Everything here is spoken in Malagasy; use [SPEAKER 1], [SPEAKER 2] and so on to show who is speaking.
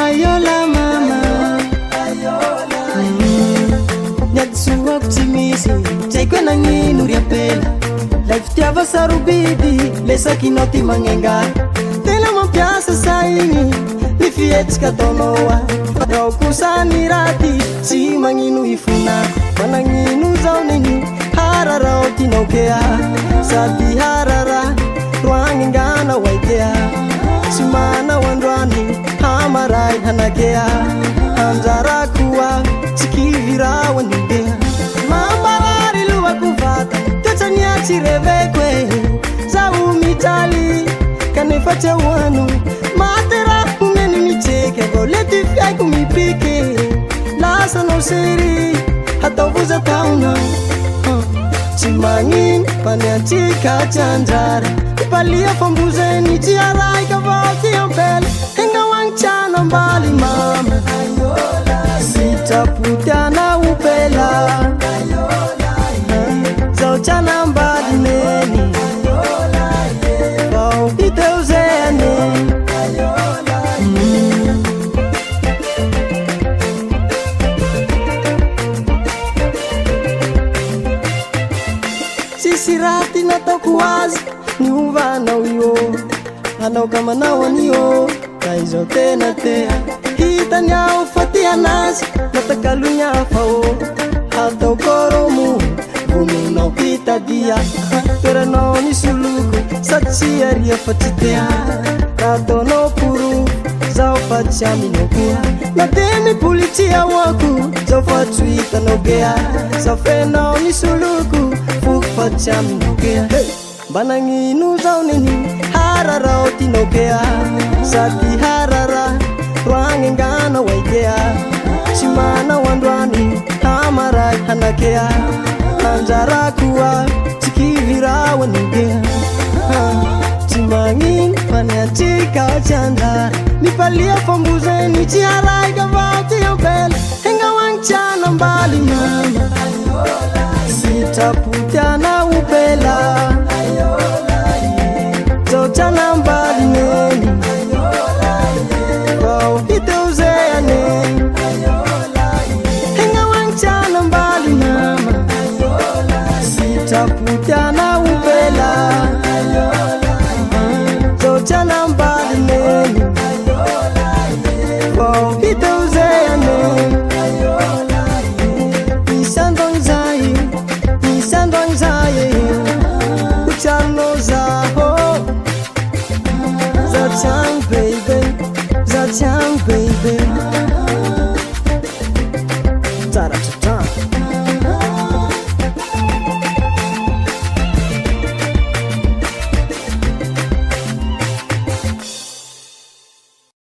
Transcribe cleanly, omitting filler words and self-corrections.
[SPEAKER 1] Ayola mama Nyatsuwa kutimisi Chaikwe na nginu riapela Life tiava sarubidi Lesa kinoti mangenga Tela mampiasa saini Nifietska tonoa Rau kusani rati Si manginu ifuna Mananginu zaunini Harara otinokea Sati harara Ruangingana waitea Sumana wandwani Hamarai hanakea Hanjara kuwa Sikivira wanidea Mambarari luwa kufata Tetania chirevekwe Zawu mitali Kanefate wanu Matera umeni micheke Goleti fiai kumipike Lasa no seri Hata uvuza tauna Chimangin Paniatika chanjara Palia pambuzeni Jiarai kavati ampele Henga wangchana mbali mama Sitaputana upela Zauchana mbali neni Vau iteuzeni Sisirati na tokuwazi Ni uvana uyo Anau kama na waniyo Kaizo tena tea Hita nyao fatia nasi Natakalunya fao Hata ukoromu Gunu na upita dia Pera no ni suluku Sachi aria fatitea Kato no puru Zao fachami no kua Na temi pulitia waku Zao fachuita no gea Zao fena ni suluku Fuk fachami no gea Bananginu zaunini Harara otinokea Sati harara Ruangengana waikea Chimana wandwani Hamarai hanakea Hanjara kuwa Sikivira wanigea Chimangin Paniatika chandara Nipalia pambuzeni Jiarai kavati ampele Henga wangchana mbali mama Sitaputana upela Zauchana mbali neni Vau iteuzeni Henga wangchana mbali mama Sitaputana upela Zauchana mbali neni Vau iteuzeni Nisandongzaye Nisandongzaye Uchano zaho Zachang baby Zara